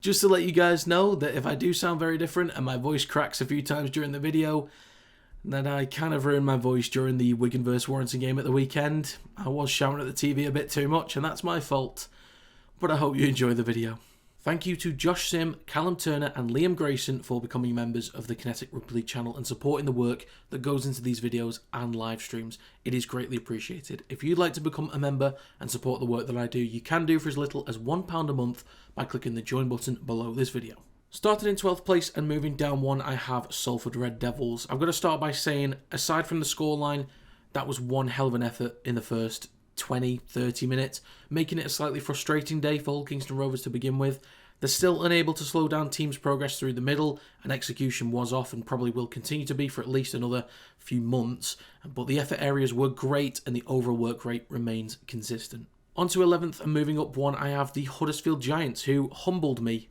Just to let you guys know that if I do sound very different and my voice cracks a few times during the video, then I kind of ruined my voice during the Wigan vs Warrington game at the weekend. I was shouting at the TV a bit too much and that's my fault, but I hope you enjoy the video. Thank you to Josh Sim, Callum Turner and Liam Grayson for becoming members of the Kinetic Rugby League channel and supporting the work that goes into these videos and live streams. It is greatly appreciated. If you'd like to become a member and support the work that I do, you can do for as little as £1 a month by clicking the join button below this video. Starting in 12th place and moving down one, I have Salford Red Devils. I'm going to start by saying, aside from the scoreline, that was one hell of an effort in the first 20-30 minutes, making it a slightly frustrating day for Hull Kingston Rovers to begin with. They're still unable to slow down teams' progress through the middle, and execution was off and probably will continue to be for at least another few months, but the effort areas were great and the overall work rate remains consistent. On to 11th and moving up one, I have the Huddersfield Giants, who humbled me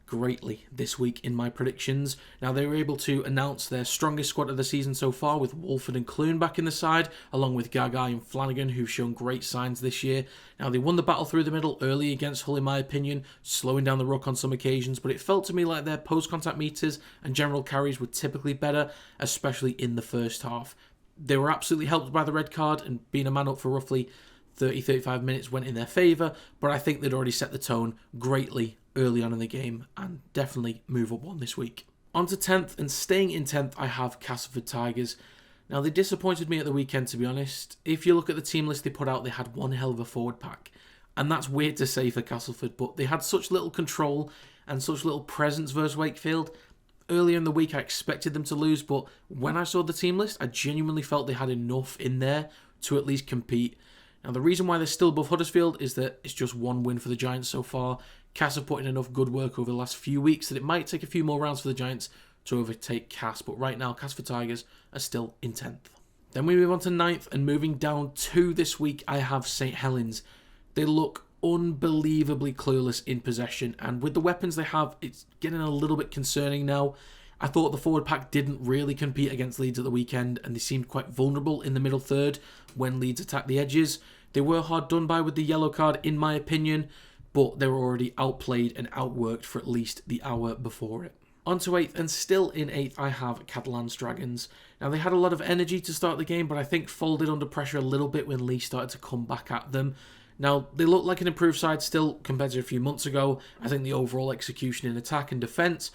greatly this week in my predictions. Now, they were able to announce their strongest squad of the season so far, with Wolford and Clune back in the side, along with Gagai and Flanagan, who've shown great signs this year. Now, they won the battle through the middle early against Hull, in my opinion, slowing down the ruck on some occasions, but it felt to me like their post-contact meters and general carries were typically better, especially in the first half. They were absolutely helped by the red card, and being a man up for roughly 30-35 minutes went in their favour, but I think they'd already set the tone greatly early on in the game and definitely move up one this week. On to 10th, and staying in 10th, I have Castleford Tigers. Now, they disappointed me at the weekend, to be honest. If you look at the team list they put out, they had one hell of a forward pack, and that's weird to say for Castleford, but they had such little control and such little presence versus Wakefield. Earlier in the week, I expected them to lose, but when I saw the team list, I genuinely felt they had enough in there to at least compete. Now, the reason why they're still above Huddersfield is that it's just one win for the Giants so far. Cass have put in enough good work over the last few weeks that it might take a few more rounds for the Giants to overtake Cass, but right now, Castleford Tigers are still in 10th. Then we move on to 9th, and moving down 2 this week, I have St Helens. They look unbelievably clueless in possession, and with the weapons they have, it's getting a little bit concerning now. I thought the forward pack didn't really compete against Leeds at the weekend, and they seemed quite vulnerable in the middle third when Leeds attacked the edges. They were hard done by with the yellow card, in my opinion, but they were already outplayed and outworked for at least the hour before it. On to 8th, and still in 8th, I have Catalans Dragons. Now, they had a lot of energy to start the game, but I think folded under pressure a little bit when Leigh started to come back at them. Now, they look like an improved side still compared to a few months ago. I think the overall execution in attack and defence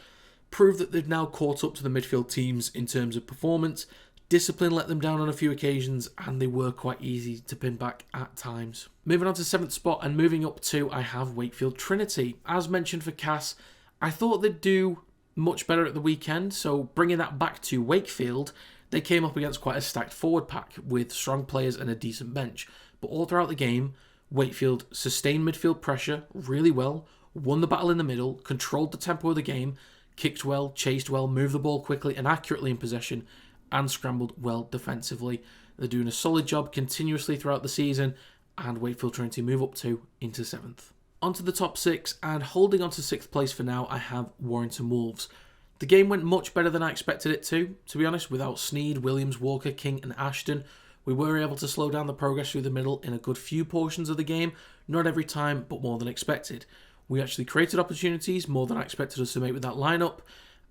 proved that they've now caught up to the midfield teams in terms of performance. Discipline let them down on a few occasions, and they were quite easy to pin back at times. Moving on to 7th spot, and moving up 2, I have Wakefield Trinity. As mentioned for Cass, I thought they'd do much better at the weekend, so bringing that back to Wakefield, they came up against quite a stacked forward pack with strong players and a decent bench. But all throughout the game, Wakefield sustained midfield pressure really well, won the battle in the middle, controlled the tempo of the game, kicked well, chased well, moved the ball quickly and accurately in possession, and scrambled well defensively. They're doing a solid job continuously throughout the season, and Wakefield Trinity move up 2 into 7th. On to the top 6, and holding on to 6th place for now, I have Warrington Wolves. The game went much better than I expected it to be honest. Without Sneed, Williams, Walker, King and Ashton, we were able to slow down the progress through the middle in a good few portions of the game, not every time, but more than expected. We actually created opportunities, more than I expected us to make with that lineup.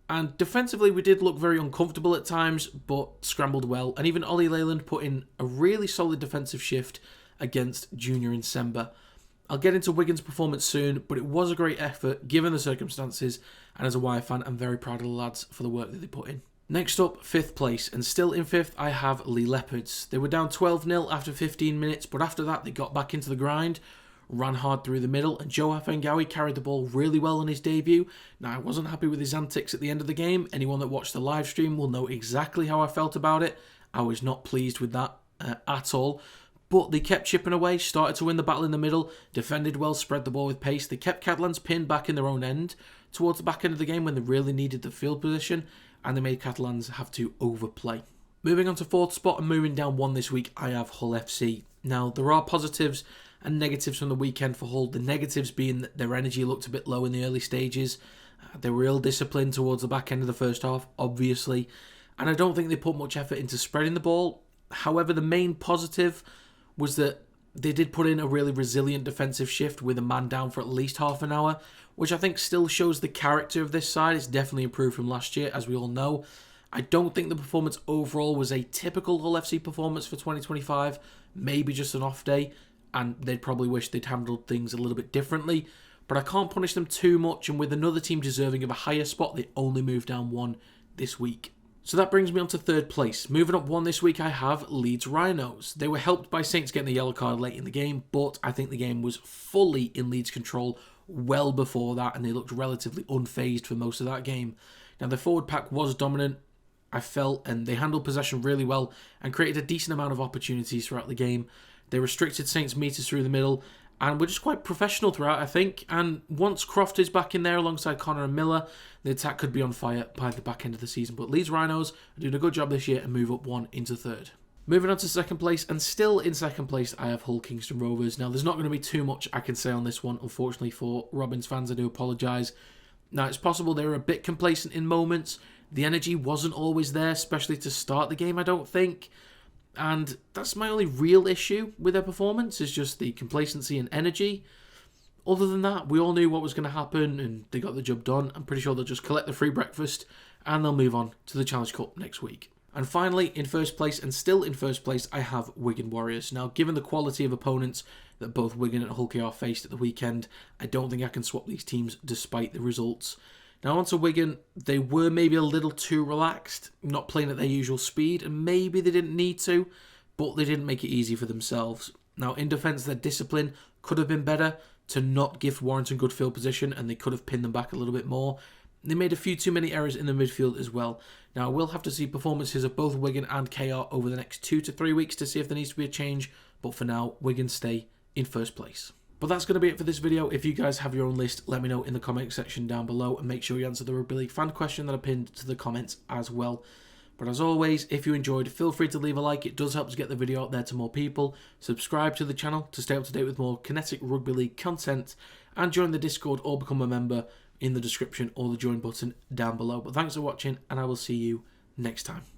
And defensively, we did look very uncomfortable at times, but scrambled well. And even Ollie Leyland put in a really solid defensive shift against Junior and Sember. I'll get into Wigan's performance soon, but it was a great effort given the circumstances. And as a Wire fan, I'm very proud of the lads for the work that they put in. Next up, 5th place, and still in 5th, I have Leigh Leopards. They were down 12-0 after 15 minutes, but after that, they got back into the grind, ran hard through the middle, and Joe Afengawi carried the ball really well in his debut. Now, I wasn't happy with his antics at the end of the game. Anyone that watched the live stream will know exactly how I felt about it. I was not pleased with that at all. But they kept chipping away, started to win the battle in the middle, defended well, spread the ball with pace. They kept Catalans pinned back in their own end towards the back end of the game when they really needed the field position, and they made Catalans have to overplay. Moving on to 4th spot and moving down 1 this week, I have Hull FC. Now, there are positives and negatives from the weekend for Hull. The negatives being that their energy looked a bit low in the early stages. They were ill-disciplined towards the back end of the first half, obviously, and I don't think they put much effort into spreading the ball. However, the main positive was that They did put in a really resilient defensive shift with a man down for at least half an hour, which I think still shows the character of this side. It's definitely improved from last year, as we all know. I don't think the performance overall was a typical Hull FC performance for 2025, maybe just an off day, and they'd probably wish they'd handled things a little bit differently, but I can't punish them too much, and with another team deserving of a higher spot, they only moved down one this week. So that brings me on to third place. Moving up one this week, I have Leeds Rhinos. They were helped by Saints getting the yellow card late in the game, but I think the game was fully in Leeds' control well before that, and they looked relatively unfazed for most of that game. Now, the forward pack was dominant, I felt, and they handled possession really well and created a decent amount of opportunities throughout the game. They restricted Saints' meters through the middle, and were just quite professional throughout, I think. And once Croft is back in there alongside Connor and Miller, the attack could be on fire by the back end of the season. But Leeds Rhinos are doing a good job this year and move up one into third. Moving on to second place, and still in second place, I have Hull Kingston Rovers. Now, there's not going to be too much I can say on this one, unfortunately, for Robins fans. I do apologise. Now, it's possible they were a bit complacent in moments. The energy wasn't always there, especially to start the game, I don't think. And that's my only real issue with their performance, is just the complacency and energy. Other than that, we all knew what was going to happen, and they got the job done. I'm pretty sure they'll just collect the free breakfast, and they'll move on to the Challenge Cup next week. And finally, in first place, and still in first place, I have Wigan Warriors. Now, given the quality of opponents that both Wigan and Hull KR faced at the weekend, I don't think I can swap these teams despite the results. Now, onto Wigan, they were maybe a little too relaxed, not playing at their usual speed, and maybe they didn't need to, but they didn't make it easy for themselves. Now, in defence, their discipline could have been better to not give Warrington good field position, and they could have pinned them back a little bit more. They made a few too many errors in the midfield as well. Now, we'll have to see performances of both Wigan and KR over the next 2 to 3 weeks to see if there needs to be a change, but for now, Wigan stay in first place. But that's going to be it for this video. If you guys have your own list, let me know in the comment section down below, and make sure you answer the Rugby League fan question that I pinned to the comments as well. But as always, if you enjoyed, feel free to leave a like. It does help to get the video out there to more people. Subscribe to the channel to stay up to date with more Kinetic Rugby League content, and join the Discord or become a member in the description or the join button down below. But thanks for watching, and I will see you next time.